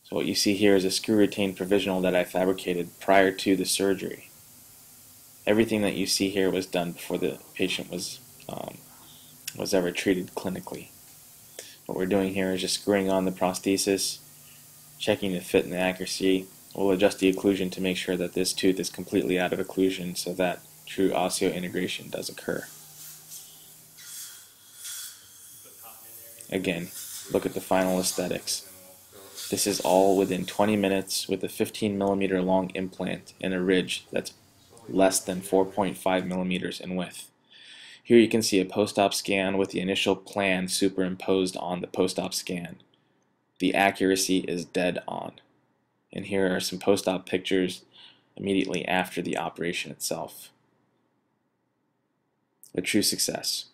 So what you see here is a screw-retained provisional that I fabricated prior to the surgery. Everything that you see here was done before the patient was ever treated clinically. What we're doing here is just screwing on the prosthesis, checking the fit and the accuracy. We'll adjust the occlusion to make sure that this tooth is completely out of occlusion so that true osseointegration does occur. Again, look at the final aesthetics. This is all within 20 minutes with a 15 millimeter long implant and a ridge that's less than 4.5 millimeters in width. Here you can see a post-op scan with the initial plan superimposed on the post-op scan. The accuracy is dead on. And here are some post-op pictures immediately after the operation itself. A true success.